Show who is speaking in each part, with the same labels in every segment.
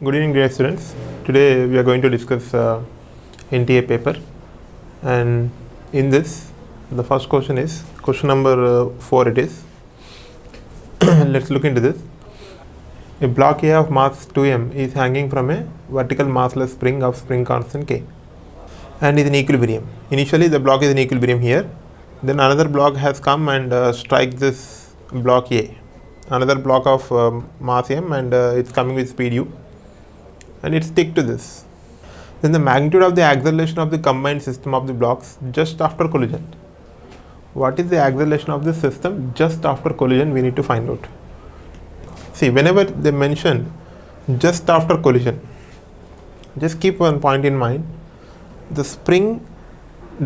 Speaker 1: Good evening, dear students. Today we are going to discuss NTA paper, and in this, the first question is question number 4. It is. Let's look into this. A block A of mass 2m is hanging from a vertical massless spring of spring constant K, and is in equilibrium. Initially, the block is in equilibrium here. Then another block has come and strike this block A. Another block of mass m, and it's coming with speed u. And it stick to this. Then the magnitude of the acceleration of the combined system of the blocks just after collision. What is the acceleration of the system just after collision? We need to find out. See, whenever they mention just after collision, just keep one point in mind. The spring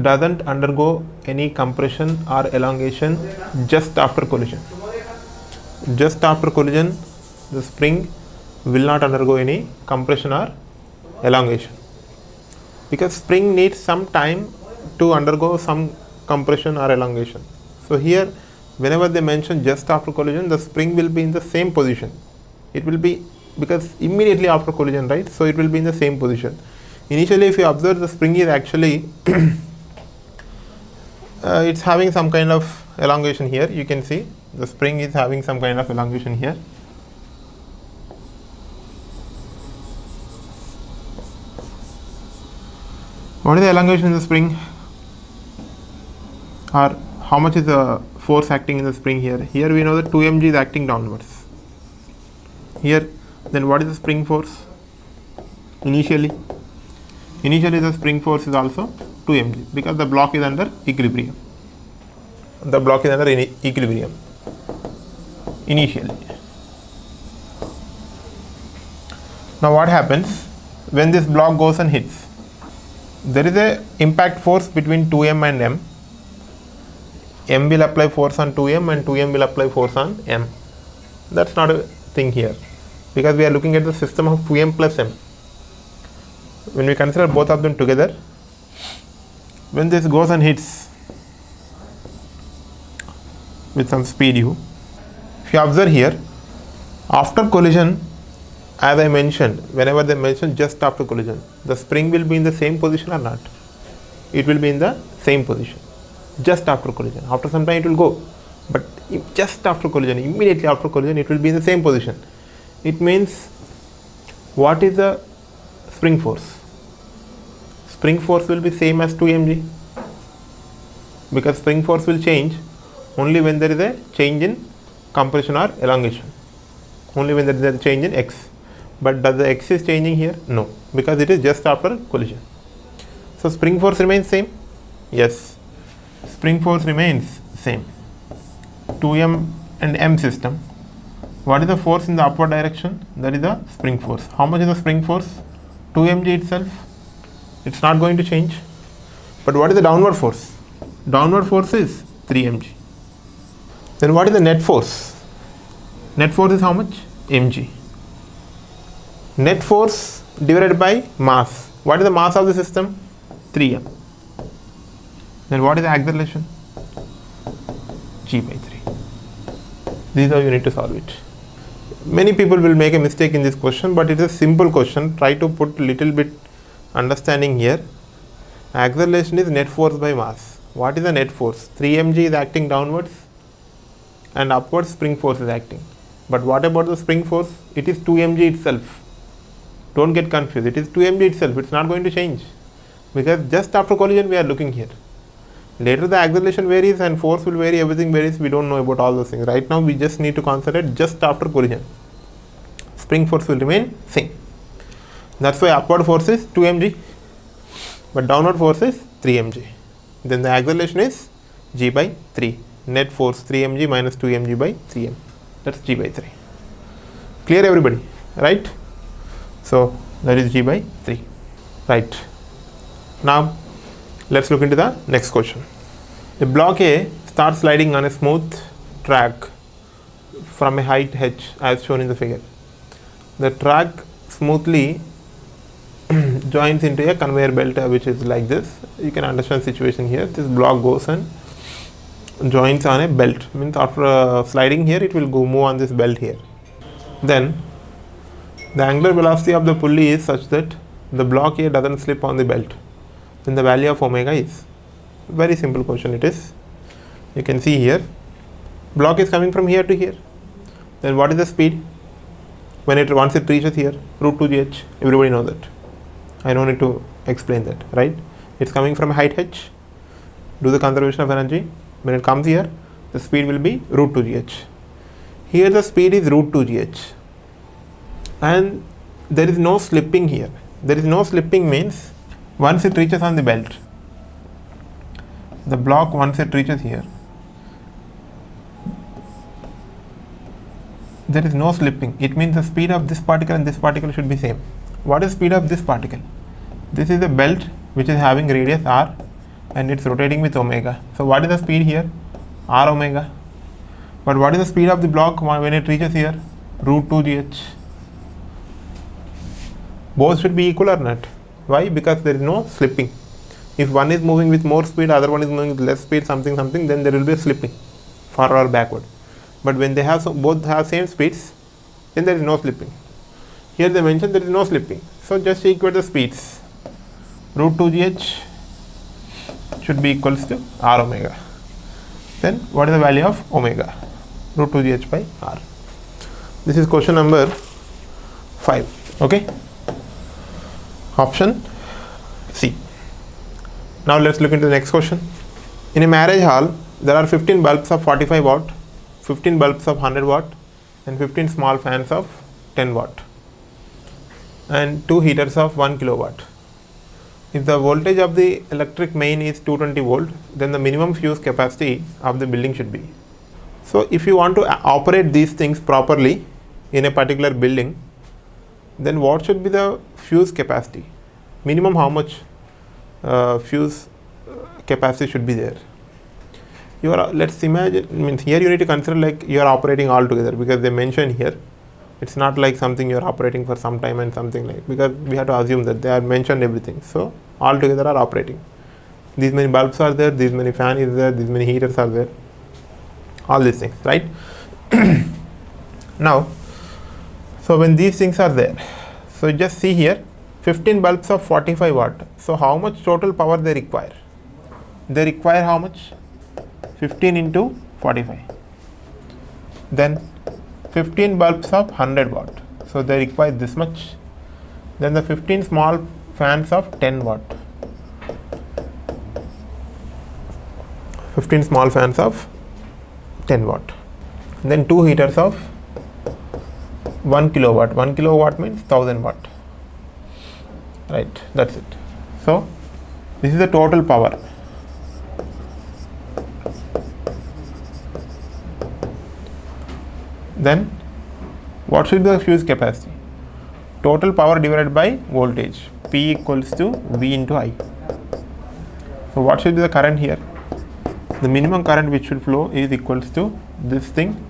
Speaker 1: doesn't undergo any compression or elongation just after collision. Just after collision, the spring will not undergo any compression or elongation, because spring needs some time to undergo some compression or elongation. So here, whenever they mention just after collision, the spring will be in the same position. It will be, because immediately after collision, right? So it will be in the same position. Initially, if you observe, the spring is actually it's having some kind of elongation here. You can see the spring is having some kind of elongation here. What is the elongation in the spring, or how much is the force acting in the spring here? Here we know that 2 mg is acting downwards. Here, then what is the spring force? Initially the spring force is also 2 mg, because the block is under equilibrium. The block is under equilibrium initially. Now what happens when this block goes and hits? There is a impact force between 2m and m. M will apply force on 2m and 2m will apply force on m. That's not a thing here, because we are looking at the system of 2m plus m. When we consider both of them together, when this goes and hits with some speed u, if you observe here, after collision, as I mentioned, whenever they mention just after collision, the spring will be in the same position or not? It will be in the same position just after collision. After some time it will go, but just after collision, immediately after collision, it will be in the same position. It means, what is the spring force? Spring force will be same as 2 mg, because spring force will change only when there is a change in compression or elongation, only when there is a change in x. But does the x is changing here? No, because it is just after collision. So spring force remains same? Yes, spring force remains same. 2m and m system. What is the force in the upward direction? That is the spring force. How much is the spring force? 2 mg itself. It's not going to change. But what is the downward force? Downward force is 3 mg. Then what is the net force? Net force is how much? Mg. Net force divided by mass. What is the mass of the system? 3m. Then what is the acceleration? G by 3. This is how you need to solve it. Many people will make a mistake in this question, but it is a simple question. Try to put little bit understanding here. Acceleration is net force by mass. What is the net force? 3 mg is acting downwards, and upwards spring force is acting. But what about the spring force? It is 2 mg itself. Don't get confused. It is 2 mg itself. It's not going to change, because just after collision we are looking here. Later the acceleration varies and force will vary, everything varies. We don't know about all those things. Right now we just need to concentrate just after collision. Spring force will remain same. That's why upward force is 2 mg, but downward force is 3 mg. Then the acceleration is g by 3. Net force 3 mg minus 2 mg by 3m. That's g by 3. Clear everybody, right? So that is g by 3, right? Now let's look into the next question. A block A starts sliding on a smooth track from a height h as shown in the figure. The track smoothly joins into a conveyor belt which is like this. You can understand the situation here. This block goes and joins on a belt, means after sliding here it will go move on this belt here. Then The angular velocity of the pulley is such that the block here doesn't slip on the belt. Then the value of omega is. Very simple question it is. You can see here, block is coming from here to here. Then what is the speed? Once it reaches here, root 2gh, everybody knows that. I don't need to explain that, right? It's coming from height h. Do the conservation of energy. When it comes here, the speed will be root 2gh. Here the speed is root 2gh. And there is no slipping here. There is no slipping means once it reaches on the belt, the block once it reaches here, there is no slipping. It means the speed of this particle and this particle should be same. What is speed of this particle? This is a belt which is having radius r and it's rotating with omega. So what is the speed here? R omega. But what is the speed of the block when it reaches here? Root 2gh. Both should be equal or not? Why? Because there is no slipping. If one is moving with more speed, other one is moving with less speed, something, then there will be a slipping, forward or backward. But when they have both have same speeds, then there is no slipping. Here they mention there is no slipping. So just equate the speeds. Root 2gh should be equals to r omega. Then what is the value of omega? Root 2gh by r. This is question number 5. Okay. Option C. Now let's look into the next question. In a marriage hall, there are 15 bulbs of 45 watt, 15 bulbs of 100 watt, and 15 small fans of 10 watt, and 2 heaters of 1 kilowatt. If the voltage of the electric main is 220 volt, then the minimum fuse capacity of the building should be. So if you want to operate these things properly in a particular building, then what should be the fuse capacity? Minimum how much fuse capacity should be there? Let's imagine, means here you need to consider like you are operating all together, because they mention here it's not like something you are operating for some time and something like, because we have to assume that they have mentioned everything. So all together are operating. These many bulbs are there, these many fan is there, these many heaters are there, all these things, right? Now, so when these things are there, so just see here, 15 bulbs of 45 watt. So how much total power they require? They require how much? 15 into 45. Then 15 bulbs of 100 watt. So they require this much. Then the 15 small fans of 10 watt. 15 small fans of 10 watt. Then 2 heaters of 1 kilowatt. 1 kilowatt means 1000 watt. Right, that's it. So this is the total power. Then what should be the fuse capacity? Total power divided by voltage. P equals to V into I. So what should be the current here? The minimum current which should flow is equals to this thing.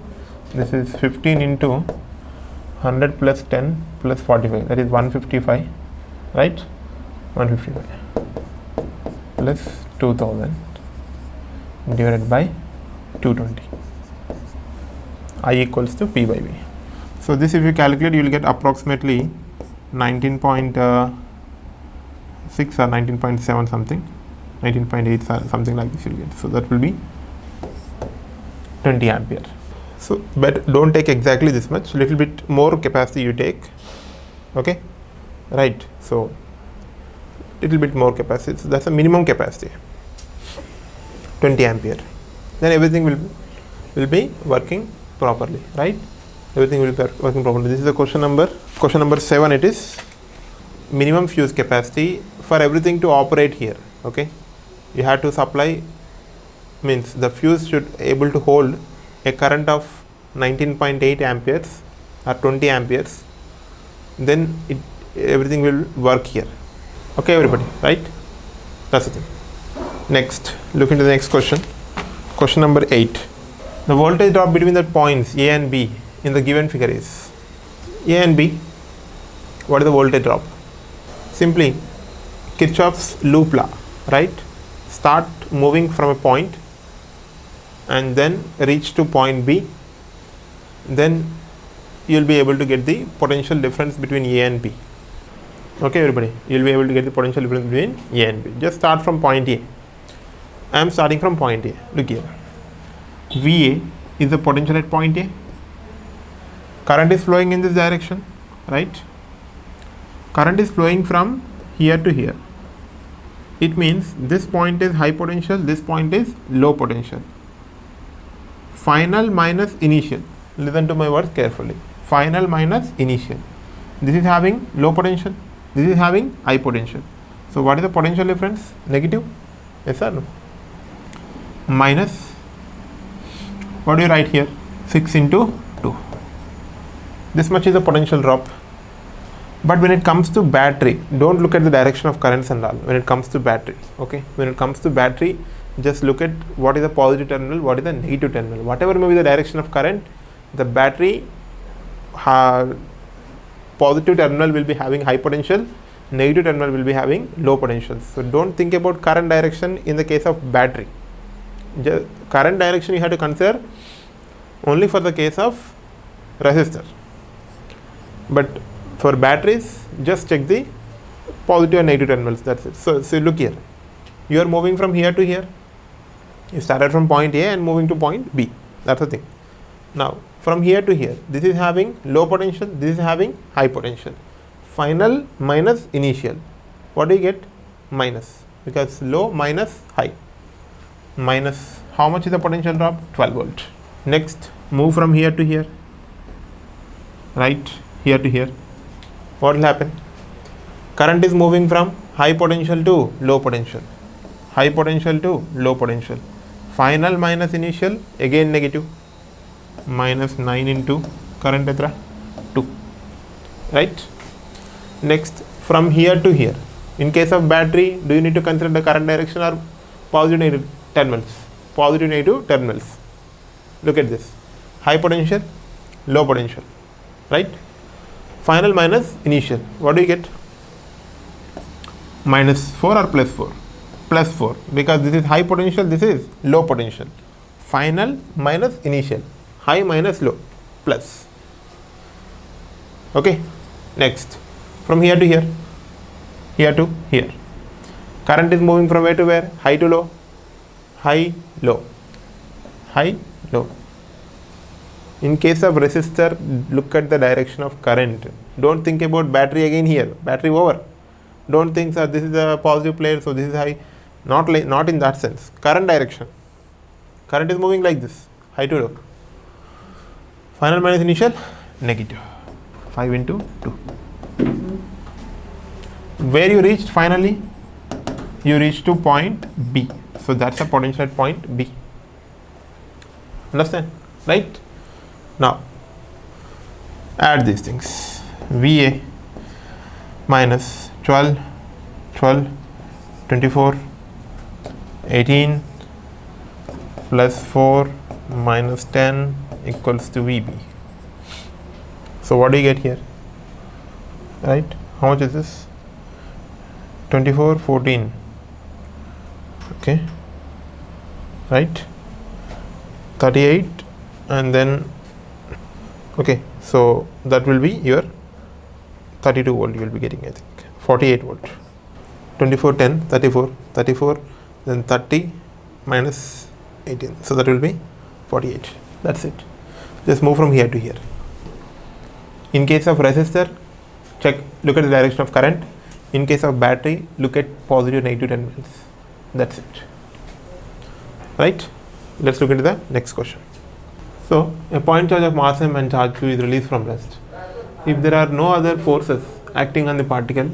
Speaker 1: This is 15 into 100 plus 10 plus 45. That is 155. Right? 155 plus 2000 divided by 220. I equals to P by V. So this, if you calculate, you will get approximately 19.6 or 19.7 something, 19.8 something like this you will get. So that will be 20 ampere. So but don't take exactly this much, little bit more capacity you take. Okay, right? So little bit more capacity. So that's a minimum capacity, 20 ampere. Then everything will be working properly, right? Everything will be working properly. This is the question number 7. It is minimum fuse capacity for everything to operate here. Okay, you have to supply, means the fuse should able to hold a current of 19.8 amperes or 20 amperes. Then everything will work here. Okay, everybody, right? That's the thing. Next, look into the next question. Question number 8. The voltage drop between the points A and B in the given figure is A and B. What is the voltage drop? Simply Kirchhoff's loop law, right? Start moving from a point and then reach to point B. Then you will be able to get the potential difference between A and B. Okay, everybody, you will be able to get the potential difference between A and B. Just start from point A. I am starting from point A. Look here. VA is the potential at point A. Current is flowing in this direction, right? Current is flowing from here to here. It means this point is high potential, this point is low potential. Final minus initial. Listen to my words carefully. Final minus initial. This is having low potential, this is having high potential. So what is the potential difference? Negative? Yes or no? Minus, what do you write here? 6 into 2. This much is the potential drop. But when it comes to battery, don't look at the direction of currents and all. When it comes to battery, okay? When it comes to battery, just look at what is the positive terminal, what is the negative terminal. Whatever may be the direction of current, the battery positive terminal will be having high potential, negative terminal will be having low potential. So don't think about current direction in the case of battery. Just current direction you have to consider only for the case of resistor. But for batteries, just check the positive and negative terminals, that's it. So look here, you are moving from here to here. You started from point A and moving to point B, that's the thing. Now from here to here, this is having low potential, this is having high potential. Final minus initial, what do you get? Minus, because low minus high. Minus, how much is the potential drop? 12 volt. Next, move from here to here, right? Here to here. What will happen? Current is moving from high potential to low potential, high potential to low potential. Final minus initial, again negative. Minus 9 into current etra 2, right? Next, from here to here, in case of battery, do you need to consider the current direction or positive negative terminals? Positive negative terminals. Look at this, high potential, low potential, right? Final minus initial, what do you get? Minus 4 or plus 4? Plus 4, because this is high potential, this is low potential. Final minus initial, high minus low, plus. Okay, next, from here to here, here to here. Current is moving from where to where? High to low, high, low, high, low. In case of resistor, look at the direction of current. Don't think about battery again here, battery over. Don't think that this is a positive plate, so this is high. Not in that sense. Current direction. Current is moving like this, high to low. Final minus initial, negative. 5 into 2. Where you reached finally? You reached to point B. So that's the potential at point B. Understand? Right? Now, add these things. VA minus 12, 12, 24, 18 plus 4 minus 10 equals to VB. So what do you get here? Right? How much is this? 24, 14. Okay. Right? 38 and then okay, so that will be your 32 volt you will be getting, I think 48 volt. 24, 10, 34, 34, then 30 minus 18, so that will be 48. That's it. Just move from here to here. In case of resistor, check, look at the direction of current. In case of battery, look at positive negative terminals. That's it. Right? Let's look into the next question. So, a point charge of mass m and charge q is released from rest. If there are no other forces acting on the particle,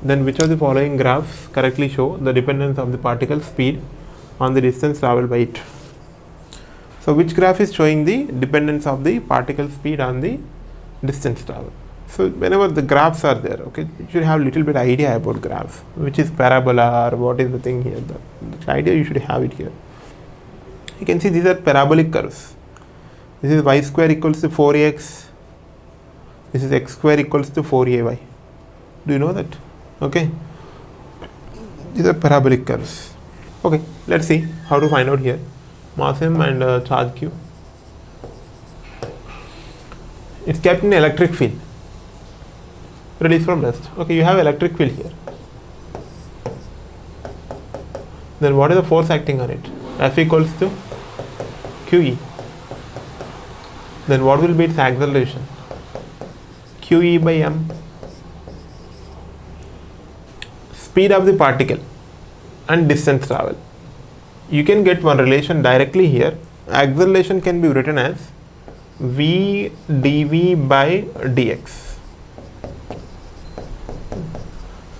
Speaker 1: then which of the following graphs correctly show the dependence of the particle speed on the distance travelled by it? So, which graph is showing the dependence of the particle speed on the distance traveled? So, whenever the graphs are there, okay, you should have little bit idea about graphs, which is parabola or what is the thing here. The idea you should have it here. You can see these are parabolic curves. This is y square equals to 4ax. This is x square equals to 4ay. Do you know that? Okay. These are parabolic curves. Okay, let's see how to find out here. Mass m and charge q. It's kept in electric field. Release from rest. Okay, you have electric field here. Then what is the force acting on it? F equals to QE. Then what will be its acceleration? QE by m. Speed of the particle and distance travel. You can get one relation directly here. Acceleration can be written as v dv by dx.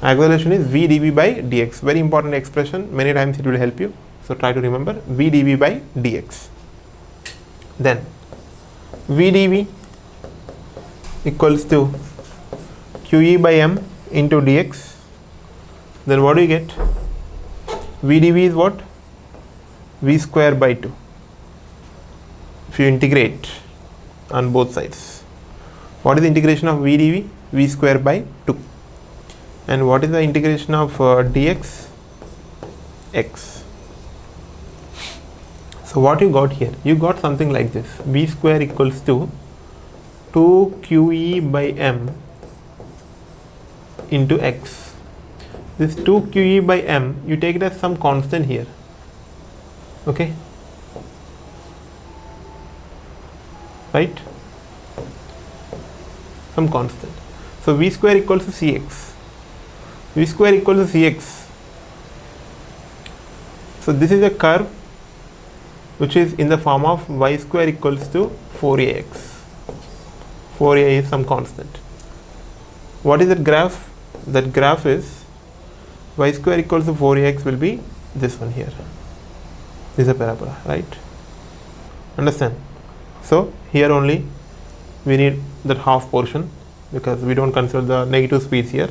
Speaker 1: Acceleration is v dv by dx. Very important expression. Many times it will help you. So try to remember v dv by dx. Then v dv equals to QE by m into dx. Then what do you get? V dv is what? V square by 2. If you integrate on both sides. What is the integration of v dv? V square by 2. And what is the integration of dx? X. So what you got here? You got something like this. V square equals to 2 QE by m into x. This 2 QE by m, you take it as some constant here. Okay. Right? Some constant. So v square equals to cx. V square equals to cx. So this is a curve which is in the form of y square equals to 4ax. 4a is some constant. What is that graph? That graph is y square equals to 4ax will be this one here. This is a parabola, right? Understand? So here only we need that half portion because we don't consider the negative speeds here,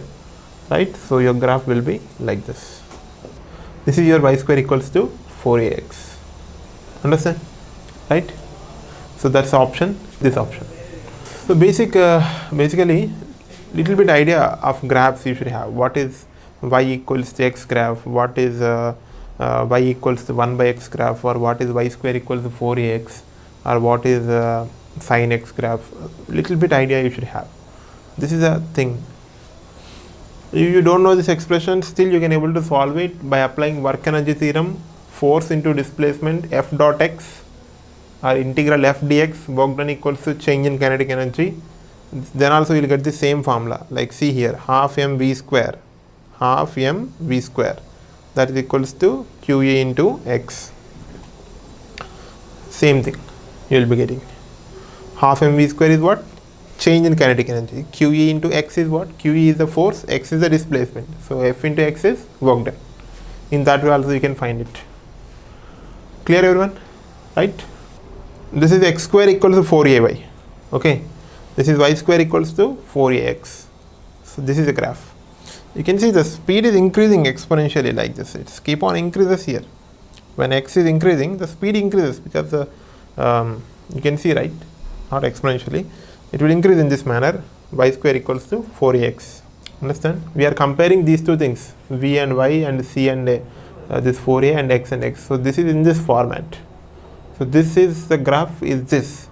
Speaker 1: right? So your graph will be like this. This is your y square equals to 4ax. Understand? Right? So that's the option, this option. So basically little bit idea of graphs you should have. What is y equals to x graph? What is y equals to 1 by x graph? Or what is y square equals to 4ax? Or what is sin x graph? Little bit idea you should have. This is a thing. If you don't know this expression, still you can able to solve it by applying work energy theorem, force into displacement f dot x, or integral f dx, work done equals to change in kinetic energy. Then also you will get the same formula, like see here, half mv square, half mv square, that is equals to QE into x. Same thing you will be getting. Half mv square is what? Change in kinetic energy. QE into x is what? QE is the force, x is the displacement. So f into x is work done. In that way also you can find it. Clear everyone? Right? This is x square equals to 4ay. Okay. This is y square equals to 4ax. So this is the graph. You can see the speed is increasing exponentially like this. It's keep on increases here. When x is increasing, the speed increases because the you can see, right? Not exponentially. It will increase in this manner. Y square equals to 4ax. Understand? We are comparing these two things, v and y and c and this 4a and x and x. So this is in this format. So this is the graph is this,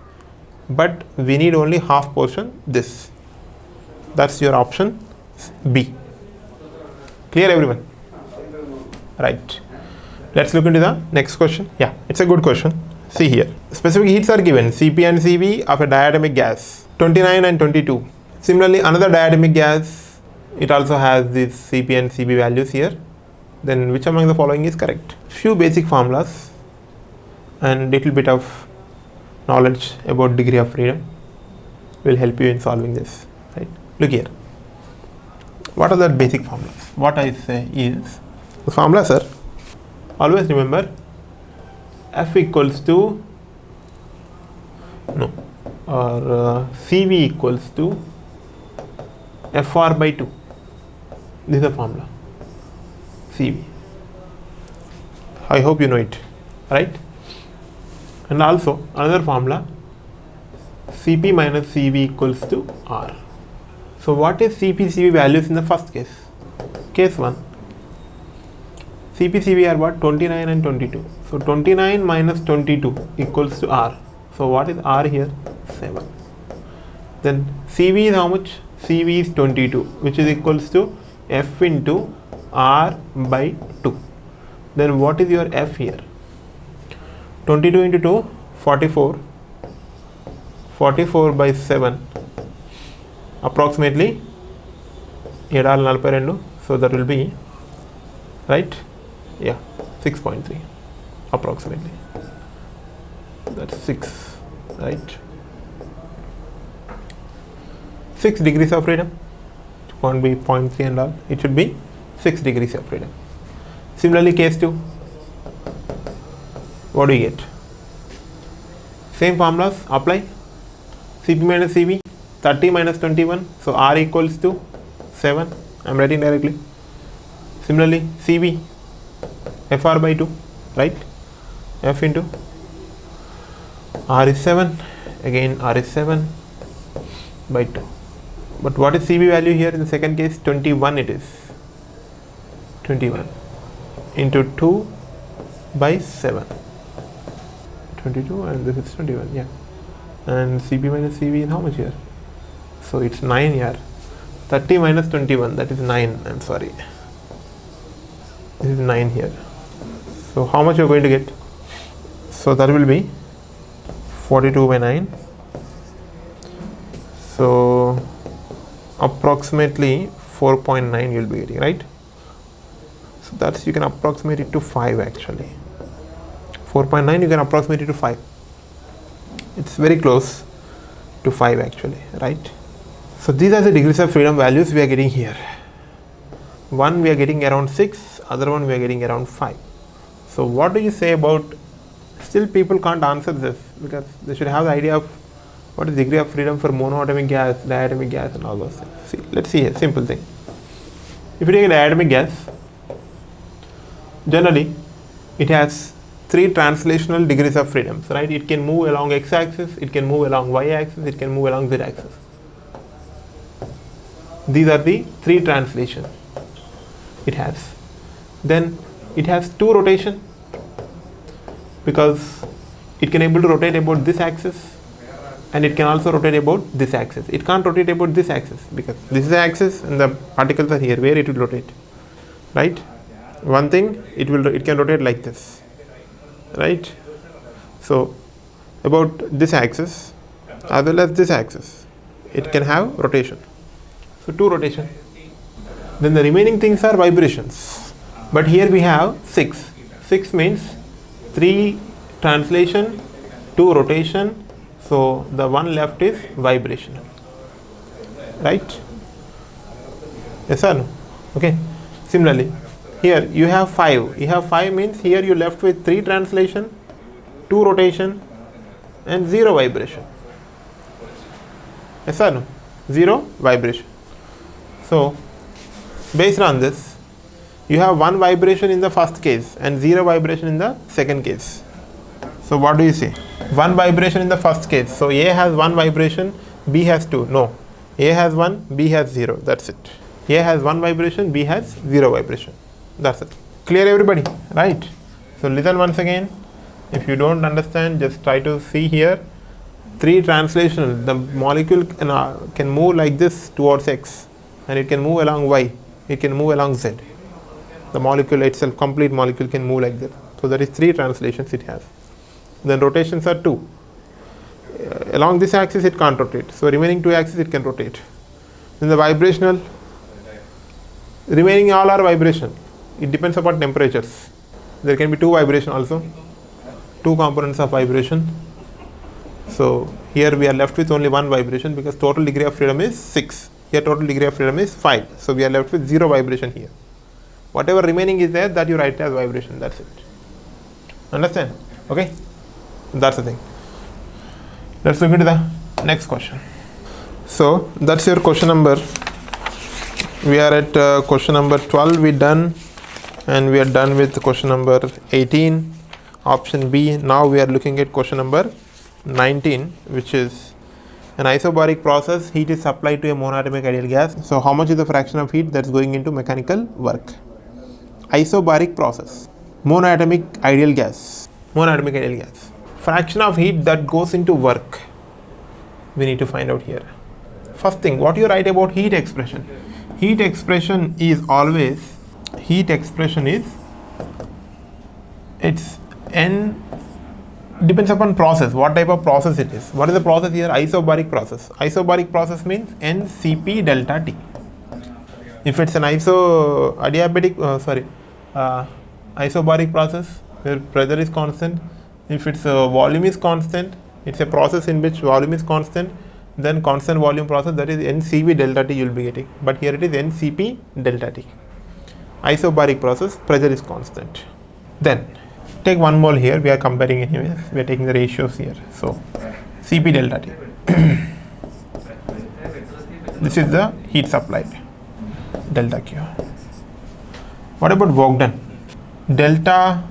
Speaker 1: but we need only half portion this. That's your option B. Clear everyone? Right. Let's look into the next question. Yeah, it's a good question. See here. Specific heats are given, Cp and Cv of a diatomic gas, 29 and 22. Similarly, another diatomic gas, it also has these Cp and Cv values here. Then which among the following is correct? Few basic formulas and little bit of knowledge about degree of freedom will help you in solving this. Right? Look here. What are the basic formulas? What I say is, the formula, sir, always remember F equals to Cv equals to Fr by 2. This is the formula. Cv. I hope you know it, right? And also another formula, Cp minus Cv equals to R. So what is Cp Cv values in the first case? Case 1. Cp Cv are what? 29 and 22. So 29 minus 22 equals to R. So what is R here? 7. Then CV is how much? CV is 22, which is equals to F into R by 2. Then what is your F here? 22 into 2, 44. 44 by 7, approximately 742. So that will be, right? Yeah, 6.3 approximately. That's 6, right? 6 degrees of freedom. It won't be 0.3 and all. It should be 6 degrees of freedom. Similarly, case 2. What do you get? Same formulas apply. CP minus CV, 30 minus 21. So R equals to 7. I'm writing directly. Similarly, CV, FR by 2, right? F into R is 7. Again, R is 7 by 2. But what is CV value here in the second case? 21 it is. 21 into 2 by 7. 22 and this is 21, yeah. And CP minus CV is how much here? So it's 9 here. 30 minus 21, that is 9. I'm sorry. This is 9 here. So how much you're going to get? So that will be 42 by 9. So approximately 4.9 you'll be getting, right? So that's, you can approximate it to 5 actually. 4.9 you can approximate it to 5. It's very close to 5 actually, right? So these are the degrees of freedom values we are getting here. One we are getting around 6, other one we are getting around 5. So what do you say about, still people can't answer this because they should have the idea of what is degree of freedom for monoatomic gas, diatomic gas and all those things. See, let's see a simple thing. If you take a diatomic gas, generally it has 3 translational degrees of freedom, right? It can move along x-axis, it can move along y-axis, it can move along z-axis. These are the 3 translations it has. Then it has 2 rotation because it can able to rotate about this axis and it can also rotate about this axis. It can't rotate about this axis because this is the axis and the particles are here where it will rotate, right? One thing, it can rotate like this, right? So about this axis as well as this axis, it can have rotation. So 2 rotation. Then the remaining things are vibrations. But here we have 6. 6 means 3 translation, 2 rotation. So the one left is vibrational, right? Yes or no? Okay. Similarly, here you have 5. You have 5 means here you left with 3 translation, 2 rotation and 0 vibration. Yes or no? 0 vibration. So based on this, you have 1 vibration in the first case and 0 vibration in the second case. So what do you say? 1 vibration in the first case. So A has 1 vibration, B has 2. No. A has 1, B has 0. That's it. A has 1 vibration, B has 0 vibration. That's it. Clear everybody? Right. So listen once again. If you don't understand, just try to see here. 3 translational. The molecule can move like this towards X. And it can move along Y. It can move along Z. The molecule itself, complete molecule can move like that. So that is 3 translations it has. Then rotations are 2. Along this axis it can't rotate. So remaining 2 axes it can rotate. Then the vibrational, remaining all are vibration. It depends upon temperatures. There can be 2 vibration also. 2 components of vibration. So here we are left with only 1 vibration because total degree of freedom is 6. Here total degree of freedom is 5. So we are left with 0 vibration here. Whatever remaining is there, that you write as vibration. That's it. Understand? Okay? That's the thing. Let's look into the next question. So that's your question number. We are at question number 12. We done, and we are done with question number 18, option B. Now we are looking at question number 19, which is an isobaric process. Heat is supplied to a monoatomic ideal gas. So how much is the fraction of heat that's going into mechanical work? Isobaric process, monoatomic ideal gas, monoatomic ideal gas. Fraction of heat that goes into work, we need to find out here. first thing, what you write about heat expression? Heat expression is always, it's N, depends upon process, what type of process it is. What is the process here? Isobaric process. Isobaric process means NCP delta T. If it's an isobaric process where pressure is constant, if its volume is constant, it's a process in which volume is constant, then constant volume process, that is NCV delta T you will be getting. But here it is NCP delta T. Isobaric process, pressure is constant. Then take 1 mole here, we are comparing anyways, we are taking the ratios here. So Cp delta T. This is the heat supplied, delta Q. What about work done? Delta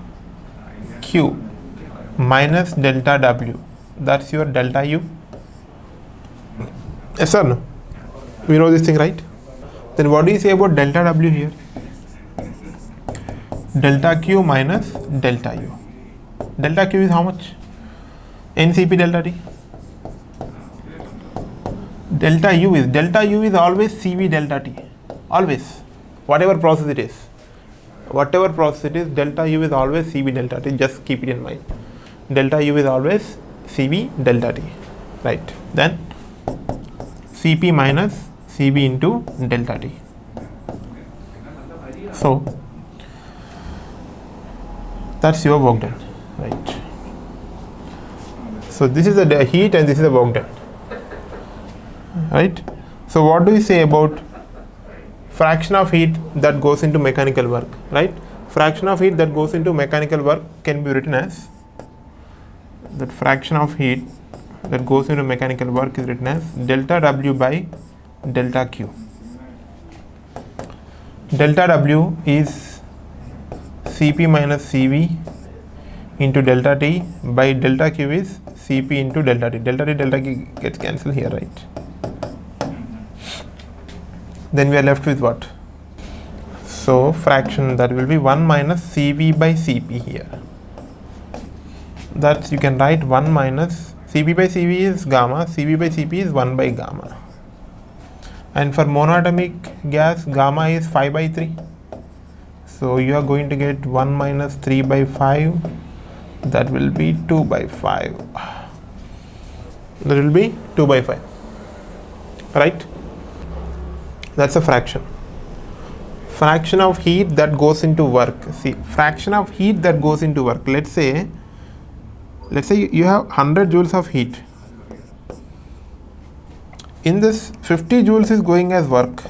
Speaker 1: Q minus delta W, that's your delta U. Yes or no? We know this thing, right? Then what do you say about delta W here? Delta Q minus delta U. Delta Q is how much? NCP delta T. Delta U is always CV delta T. Always. Whatever process it is. Delta U is always CV delta T. Just keep it in mind. Delta U is always CV delta T. Right. Then Cp minus Cv into delta T. So that's your work done, right? So this is the heat and this is the work done, right? So what do you say about fraction of heat that goes into mechanical work, right? Fraction of heat that goes into mechanical work can be written as, that fraction of heat that goes into mechanical work is written as delta W by delta Q. Delta W is Cp minus Cv into delta T by delta Q is Cp into delta T. Delta Q gets cancelled here, right? Then we are left with what? So fraction, that will be 1 minus Cv by Cp here. That you can write 1 minus Cp by Cv is gamma, Cv by Cp is 1 by gamma. And for monoatomic gas, gamma is 5 by 3. So you are going to get 1 minus 3 by 5, that will be 2 by 5. That will be 2 by 5, right? That's a fraction. Fraction of heat that goes into work. See, fraction of heat that goes into work. Let's say you have 100 joules of heat. In this, 50 joules is going as work.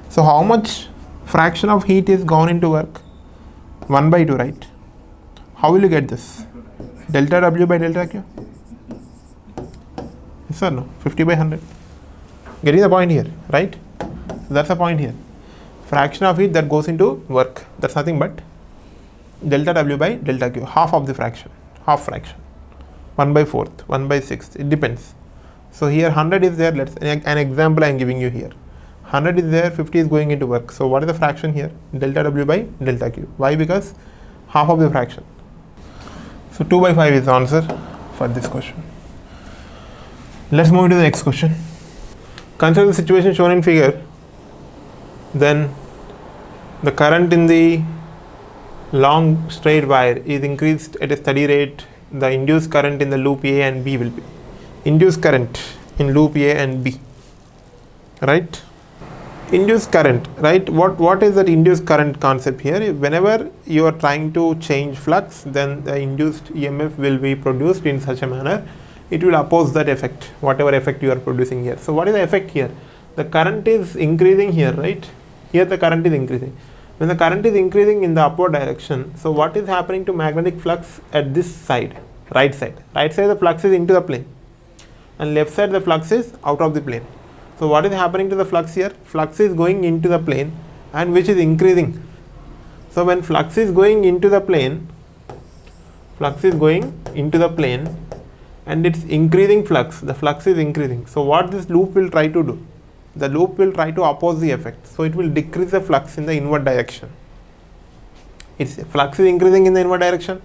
Speaker 1: So how much fraction of heat is gone into work? 1 by 2, right? How will you get this? Delta W by delta Q? Yes or no? 50 by 100. Getting the point here, right? So that's the point here. Fraction of heat that goes into work. That's nothing but delta W by delta Q. Half of the fraction. Half fraction. 1 by 4th, 1 by 6th. It depends. So here 100 is there. Let's an example I am giving you here. 100 is there, 50 is going into work. So what is the fraction here? Delta W by delta Q. Why? Because half of the fraction. So 2 by 5 is the answer for this question. Let's move to the next question. Consider the situation shown in figure. Then the current in the long straight wire is increased at a steady rate. The induced current in the loop A and B will be. Induced current in loop A and B. Right? Induced current, right? What is that induced current concept here? Whenever you are trying to change flux, then the induced EMF will be produced in such a manner, it will oppose that effect, whatever effect you are producing here. So what is the effect here? The current is increasing here, right? Here the current is increasing. When the current is increasing in the upward direction, so what is happening to magnetic flux at this side, right side? Right side the flux is into the plane, and left side the flux is out of the plane. So what is happening to the flux here? Flux is going into the plane, and which is increasing. So when flux is going into the plane, and it's increasing flux, the flux is increasing. So what this loop will try to do? The loop will try to oppose the effect. So it will decrease the flux in the inward direction. Its flux is increasing in the inward direction.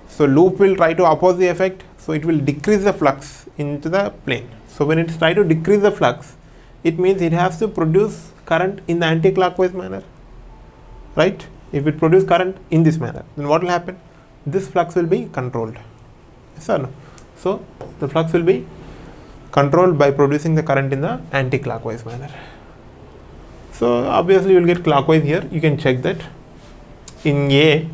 Speaker 1: So loop will try to oppose the effect. so it will decrease the flux into the plane. So when it's trying to decrease the flux, it means it has to produce current in the anti-clockwise manner, right? If it produces current in this manner, then what will happen? This flux will be controlled. Yes or no? So the flux will be controlled by producing the current in the anti-clockwise manner. So obviously you will get clockwise here. You can check that in A,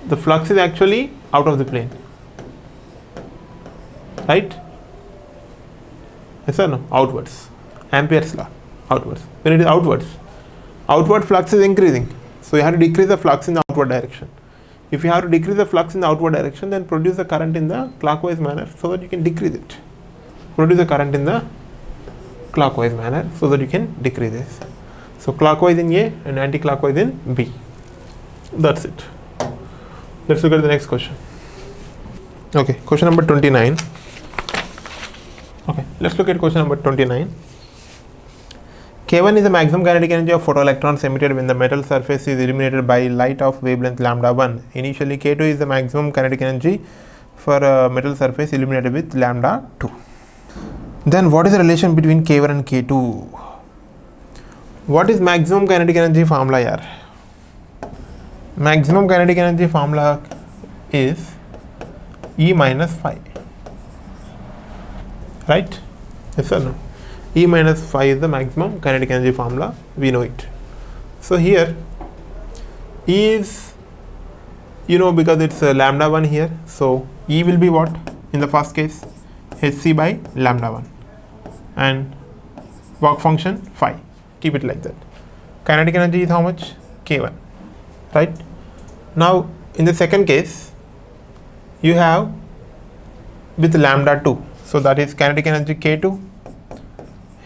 Speaker 1: the flux is actually out of the plane, right? Yes or no? Outwards. Ampere's law, outwards. When it is outwards, outward flux is increasing. So you have to decrease the flux in the outward direction. If you have to decrease the flux in the outward direction, then produce the current in the clockwise manner so that you can decrease it. Produce the current in the clockwise manner so that you can decrease this. So clockwise in A and anti-clockwise in B. That's it. Let's look at the next question. Okay, question number 29. Okay, let's look at question number 29. K1 is the maximum kinetic energy of photoelectrons emitted when the metal surface is illuminated by light of wavelength lambda 1. Initially, K2 is the maximum kinetic energy for a metal surface illuminated with lambda 2. Then what is the relation between K1 and K2? What is maximum kinetic energy formula here? Maximum kinetic energy formula is E minus phi, right? Yes or no? E minus phi is the maximum kinetic energy formula, we know it. So here E is, you know, because it's lambda 1 here, so E will be what in the first case? Hc by lambda 1 and work function phi. Keep it like that. Kinetic energy is how much? K1, right? Now in the second case you have with lambda 2, so that is kinetic energy K2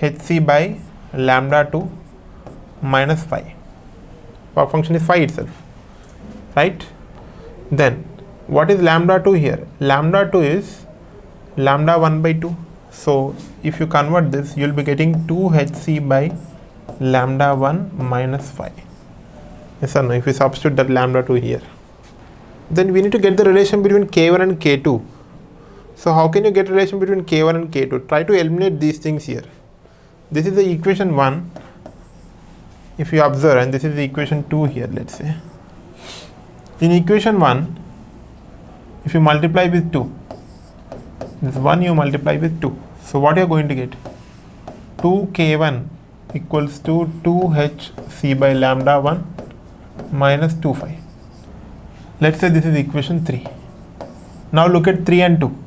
Speaker 1: Hc by lambda 2 minus phi. Work function is phi itself, right? Then what is lambda 2 here? Lambda 2 is lambda 1 by 2. So if you convert this, you will be getting 2 Hc by lambda 1 minus phi. Yes or no? If you substitute that lambda 2 here, then we need to get the relation between K1 and K2. So how can you get relation between K1 and K2? Try to eliminate these things here. This is the equation 1, if you observe, and this is the equation 2 here, let's say. In equation 1, if you multiply with 2, this 1 you multiply with 2. So what you are going to get? 2K1 equals to 2Hc by lambda 1 minus 2 phi. Let's say this is equation 3. Now look at 3 and 2.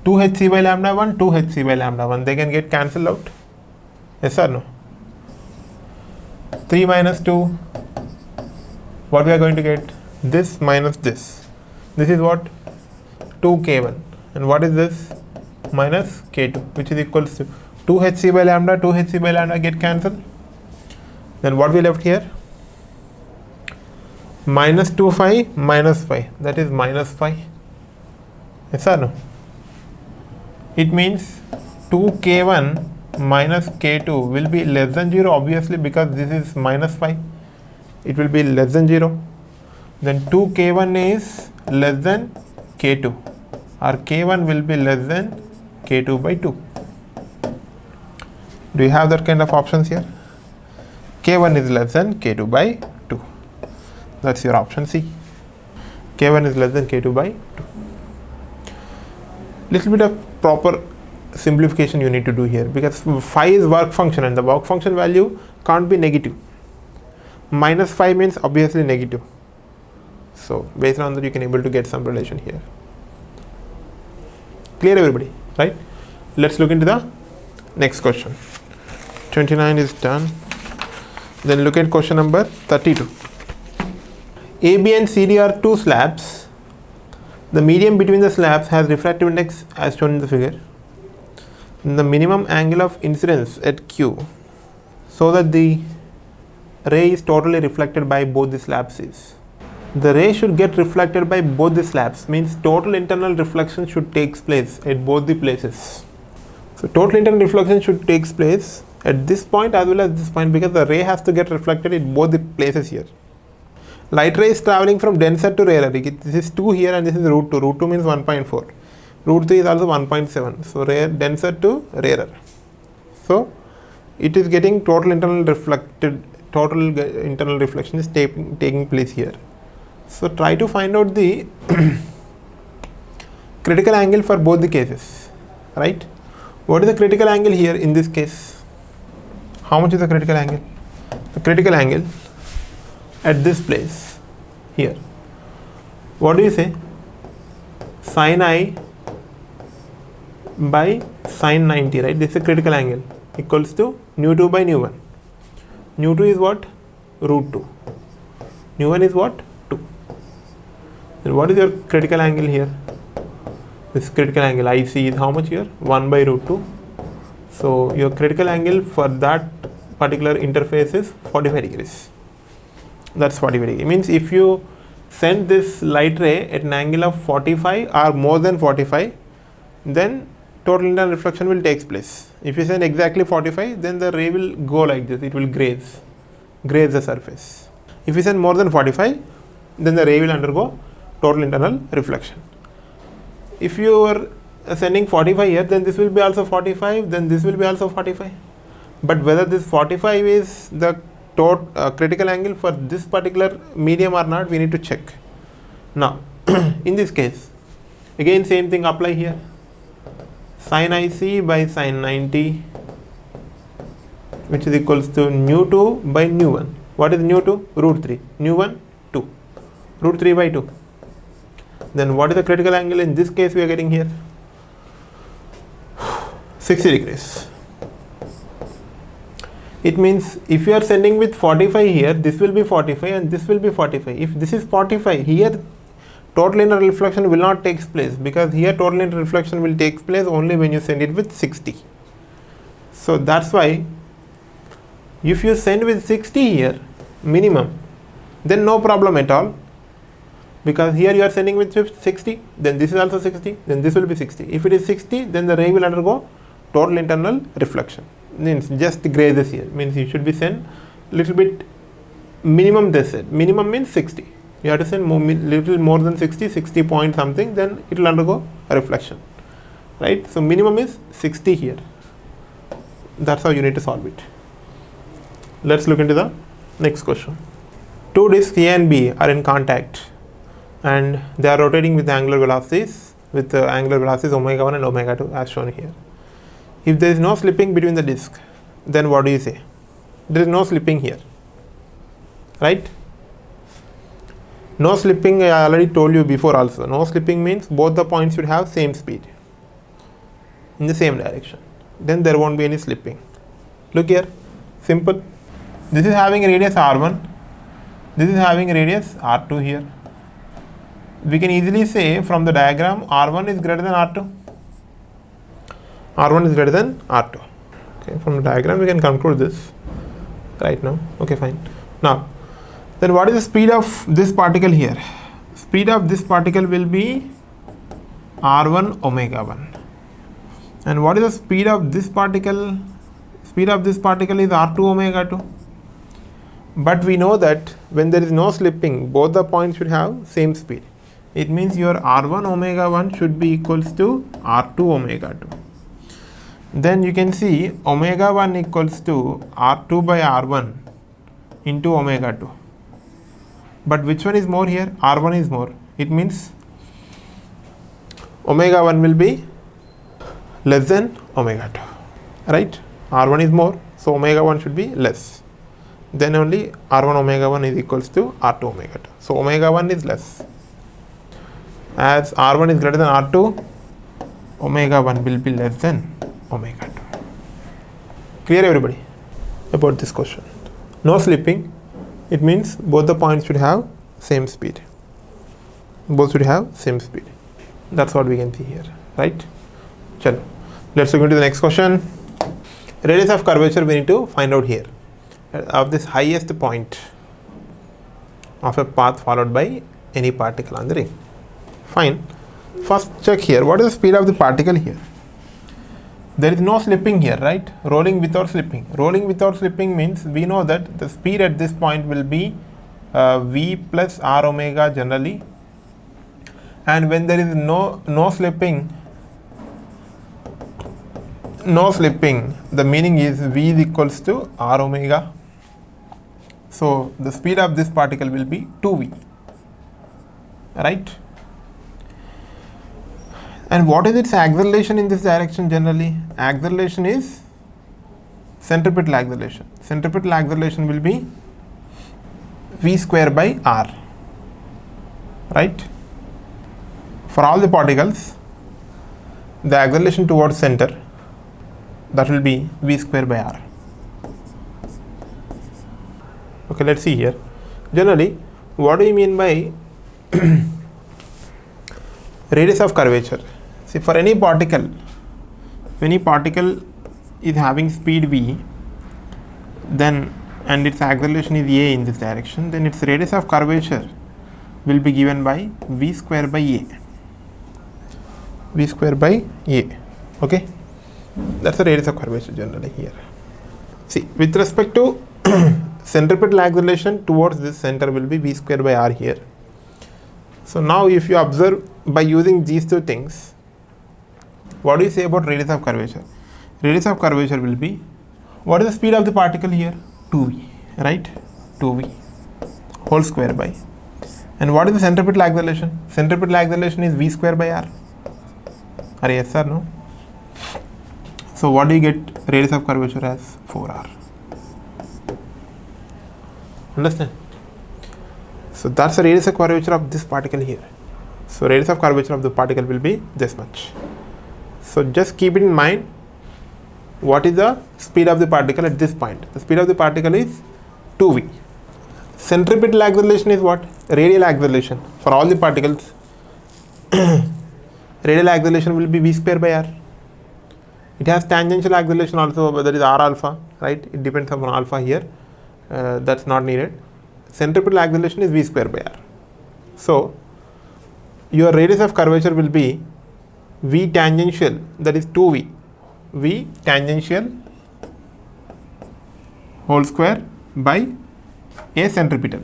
Speaker 1: 2Hc by lambda 1, 2Hc by lambda 1. They can get cancelled out. Yes or no? 3 minus 2. What we are going to get? This minus this. This is what? 2K1. And what is this? Minus K2, which is equals to 2Hc by lambda, 2Hc by lambda get cancelled. Then what we left here? Minus 2 phi minus phi. That is minus phi. Yes or no? It means 2K1 minus K2 will be less than 0, obviously, because this is minus phi. It will be less than 0. Then 2K1 is less than K2, or K1 will be less than K2 by 2. Do you have that kind of options here? K1 is less than K2 by 2. That's your option C. K1 is less than K2 by 2. Little bit of proper simplification you need to do here, because phi is work function and the work function value can't be negative. Minus phi means obviously negative. So based on that you can able to get some relation here. Clear everybody, right? Let's look into the next question. 29 is done. Then look at question number 32. AB and CD are two slabs. The medium between the slabs has refractive index as shown in the figure. The minimum angle of incidence at Q, so that the ray is totally reflected by both the slabs is. The ray should get reflected by both the slabs, means total internal reflection should take place at both the places. So total internal reflection should take place at this point as well as this point, because the ray has to get reflected in both the places here. Light ray is traveling from denser to rarer. This is 2 here and this is root 2. Root 2 means 1.4. Root 3 is also 1.7. So denser to rarer. So it is getting total internal reflection is taking place here. So try to find out the critical angle for both the cases, right? What is the critical angle here in this case? How much is the critical angle? The critical angle at this place here. What do you say? Sin I by sin 90, right? This is a critical angle equals to nu 2 by nu 1. Nu 2 is what? Root 2. Nu 1 is what? 2. Then what is your critical angle here? This critical angle IC is how much here? 1 by root 2. So your critical angle for that particular interface is 45 degrees. That's 45 degrees. It means if you send this light ray at an angle of 45 or more than 45, then total internal reflection will take place. If you send exactly 45, then the ray will go like this. It will graze the surface. If you send more than 45, then the ray will undergo total internal reflection. If you are sending 45 here, then this will be also 45, then this will be also 45. But whether this 45 is the critical angle for this particular medium or not, we need to check. Now, in this case, again same thing apply here. Sin IC by sin 90, which is equals to nu 2 by nu 1. What is nu 2? Root 3. Nu 1, 2. Root 3 by 2. Then what is the critical angle in this case we are getting here? 60 degrees. It means if you are sending with 45 here, this will be 45 and this will be 45. If this is 45, here total internal reflection will not take place, because here total internal reflection will take place only when you send it with 60. So that's why if you send with 60 here minimum, then no problem at all, because here you are sending with 60, then this is also 60, then this will be 60. If it is 60, then the ray will undergo total internal reflection. Means just grazes here, means you should be sent little bit minimum. They said minimum means 60. You have to send little more than 60 point something, then it will undergo a reflection, right? So minimum is 60 here. That's how you need to solve it. Let's look into the next question. Two discs A and B are in contact and they are rotating with angular velocities, omega 1 and omega 2 as shown here. If there is no slipping between the disc, then what do you say? There is no slipping here, right? No slipping, I already told you before also. No slipping means both the points should have same speed in the same direction. Then there won't be any slipping. Look here, simple. This is having a radius R1. This is having a radius R2 here. We can easily say from the diagram R1 is greater than R2. R1 is greater than R2. Okay, from the diagram we can conclude this right now. Okay, fine. Now, then what is the speed of this particle here? Speed of this particle will be R1 omega 1. And what is the speed of this particle? Speed of this particle is R2 omega 2. But we know that when there is no slipping, both the points should have same speed. It means your R1 omega 1 should be equals to R2 omega 2. Then you can see omega 1 equals to R2 by R1 into omega 2. But which one is more here? R1 is more. It means omega 1 will be less than omega 2. Right? R1 is more, so omega 1 should be less. Then only R1 omega 1 is equals to R2 omega 2. So omega 1 is less. As R1 is greater than R2, omega 1 will be less than omega 2. Clear everybody about this question? No slipping. It means both the points should have same speed. Both should have same speed. That's what we can see here, right? Chalo. Let's look into the next question. Radius of curvature we need to find out here of this highest point of a path followed by any particle on the ring. Fine. First check here. What is the speed of the particle here? There is no slipping here, right? Rolling without slipping. Rolling without slipping means we know that the speed at this point will be V plus R omega generally, and when there is no slipping, the meaning is V is equals to R omega. So the speed of this particle will be 2V, right? And what is its acceleration in this direction generally? Acceleration is centripetal acceleration. Centripetal acceleration will be V square by R, right? For all the particles, the acceleration towards center, that will be V square by R. Okay, let's see here. Generally, what do you mean by radius of curvature? See, for any particle is having speed V, then and its acceleration is A in this direction, then its radius of curvature will be given by V square by A. V square by A. Okay, that's the radius of curvature generally here. See, with respect to centripetal acceleration towards this center will be V square by R here. So now if you observe by using these two things, what do you say about radius of curvature? Radius of curvature will be, what is the speed of the particle here? 2V, right? 2V whole square by, and what is the centripetal acceleration? Centripetal acceleration is V square by R. Are yes or no? So what do you get radius of curvature as? 4R. Understand? So that's the radius of curvature of this particle here. So radius of curvature of the particle will be this much. So just keep it in mind, what is the speed of the particle at this point? The speed of the particle is 2V. Centripetal acceleration is what? Radial acceleration. For all the particles, radial acceleration will be V square by R. It has tangential acceleration also, that is R alpha, right? It depends upon alpha here. That's not needed. Centripetal acceleration is V square by R. So your radius of curvature will be V tangential, that is 2V. V tangential whole square by A centripetal.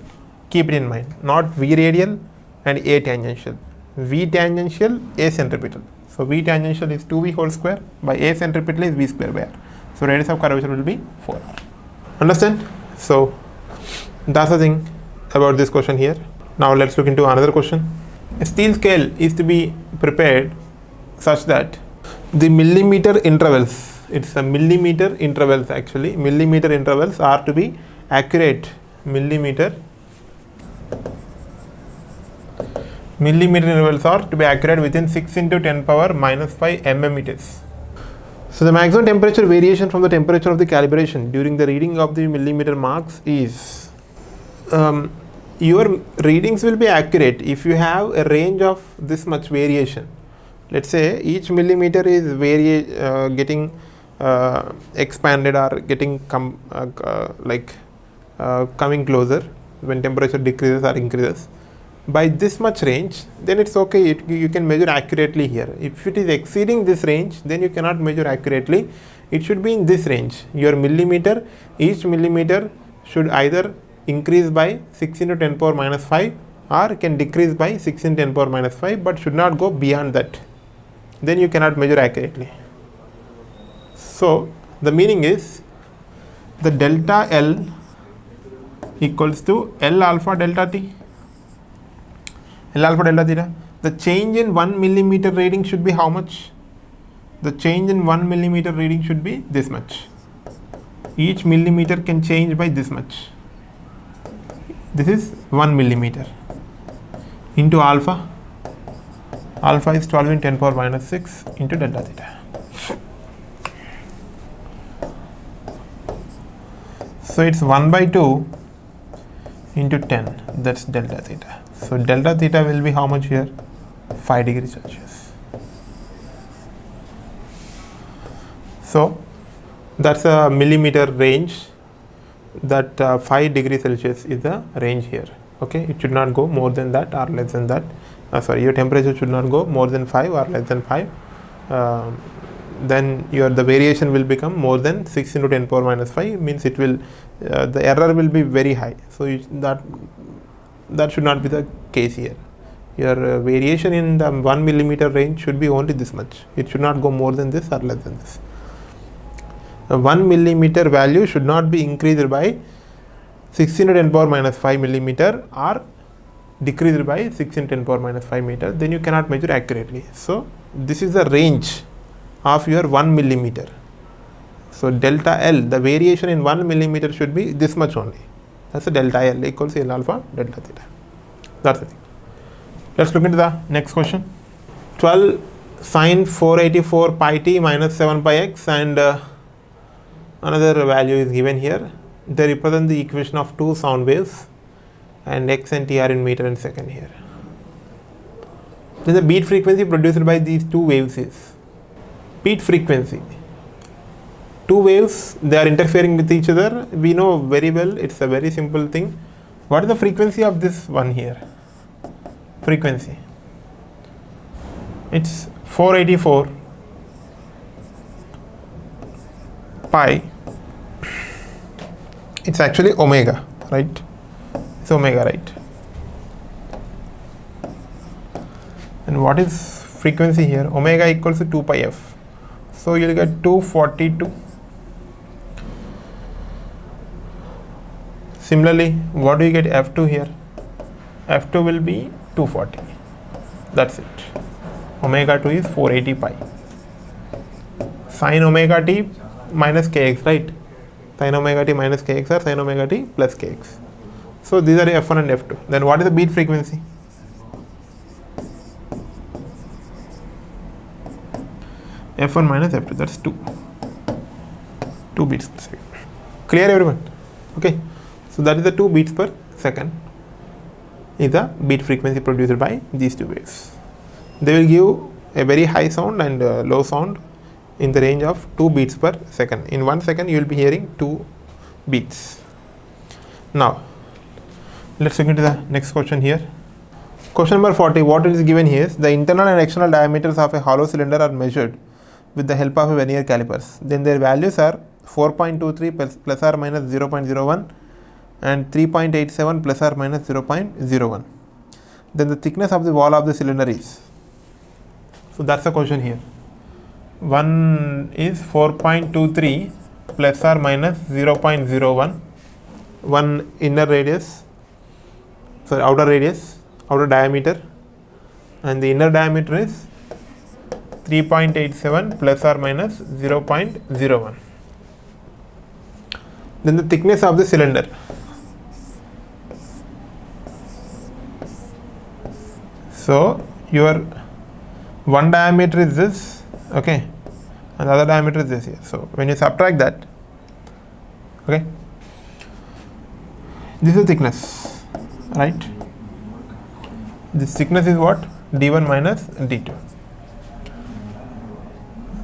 Speaker 1: Keep it in mind, not V radial and A tangential. V tangential, A centripetal. So V tangential is 2V whole square by A centripetal is V square by R. So radius of curvature will be 4R. Understand? So that's the thing about this question here. Now let's look into another question. A steel scale is to be prepared such that the millimeter intervals, it's a millimeter intervals actually, millimeter intervals are to be accurate. Millimeter intervals are to be accurate within 6 into 10 power minus 5 mm. So the maximum temperature variation from the temperature of the calibration during the reading of the millimeter marks is, your readings will be accurate if you have a range of this much variation. Let's say each millimeter is getting expanded or getting coming closer when temperature decreases or increases by this much range, then it's okay, you can measure accurately here. If it is exceeding this range, then you cannot measure accurately. It should be in this range. Your millimeter, each millimeter should either increase by 6 into 10 power minus 5 or can decrease by 6 into 10 power minus 5, but should not go beyond that. Then you cannot measure accurately. So the meaning is the delta L equals to L alpha delta T. L alpha delta theta. The change in 1 millimeter reading should be how much? The change in 1 millimeter reading should be this much. Each millimeter can change by this much. This is 1 millimeter into alpha. Alpha is 12 in 10 power minus 6 into delta theta. So it's 1 by 2 into 10, that's delta theta. So delta theta will be how much here? 5 degrees Celsius. So that's a millimeter range, that 5 degrees Celsius is the range here. Okay, it should not go more than that or less than that. Your temperature should not go more than 5 or less than 5. Then the variation will become more than 6 into 10 power minus 5, means it will the error will be very high. So that should not be the case here. Your variation in the 1 millimeter range should be only this much. It should not go more than this or less than this. A 1 millimeter value should not be increased by 16 to 10 power minus 5 millimeter or decreased by 16 to 10 power minus 5 meter. Then you cannot measure accurately. So this is the range of your 1 millimeter. So delta L, the variation in 1 millimeter should be this much only. That's the delta L equals L alpha delta theta. That's the thing. Let's look into the next question. 12 sine 484 pi t minus 7 pi x, and another value is given here. They represent the equation of two sound waves, and x and t are in meter and second here. Then the beat frequency produced by these two waves is beat frequency. Two waves, they are interfering with each other. We know very well, it's a very simple thing. What is the frequency of this one here? Frequency, it's 484 pi. It's actually omega, right? It's omega, right? And what is frequency here? Omega equals to 2 pi f. So you'll get 242. Similarly, what do you get f2 here? f2 will be 240. That's it. Omega 2 is 480 pi. Sin omega t minus kx, right? Sin omega t minus kx or sin omega t plus kx. So these are f1 and f2. Then what is the beat frequency? f1 minus f2, that's 2 beats per second. Clear, everyone? Okay, so that is the 2 beats per second is the beat frequency produced by these two waves. They will give a very high sound and low sound in the range of 2 beats per second. In 1 second you will be hearing 2 beats. Now let's look into the next question here. Question number 40. What is given here is the internal and external diameters of a hollow cylinder are measured with the help of a vernier calipers. Then their values are 4.23 plus or minus 0.01 and 3.87 plus or minus 0.01. Then the thickness of the wall of the cylinder is. So that's the question here. One is 4.23 plus or minus 0.01. One inner radius, sorry, outer radius, outer diameter, and the inner diameter is 3.87 plus or minus 0.01. Then the thickness of the cylinder. So your one diameter is this, okay, and the other diameter is this here. So when you subtract that, okay, this is the thickness, right? This thickness is what? D1 minus D2.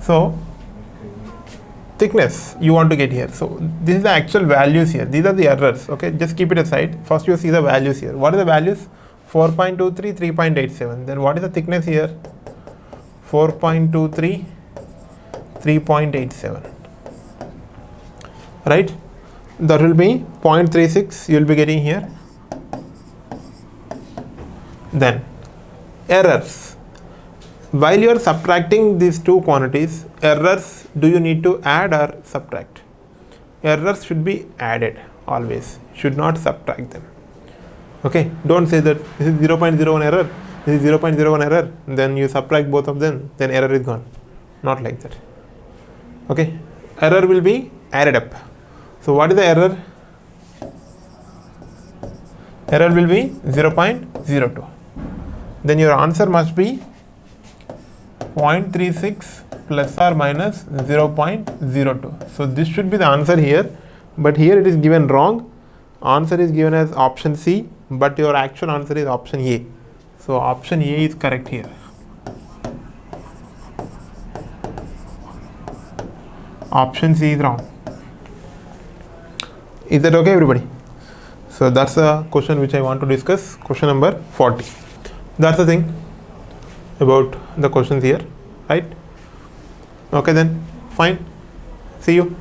Speaker 1: So thickness you want to get here. So this is the actual values here. These are the errors. Okay, just keep it aside. First you see the values here. What are the values? 4.23, 3.87. Then what is the thickness here? 4.23, 3.87. Right? That will be 0.36 you will be getting here. Then errors. While you are subtracting these two quantities, errors, do you need to add or subtract? Errors should be added always, should not subtract them. Okay, don't say that this is 0.01 error, this is 0.01 error, then you subtract both of them, then error is gone. Not like that. Okay, error will be added up. So what is the error? Error will be 0.02. Then your answer must be 0.36 plus or minus 0.02. So this should be the answer here, but here it is given wrong. Answer is given as option C, but your actual answer is option A. So option A is correct here. Option C is wrong. Is that okay, everybody? So that's the question which I want to discuss, question number 40. That's the thing about the questions here, right? Okay then, fine. See you.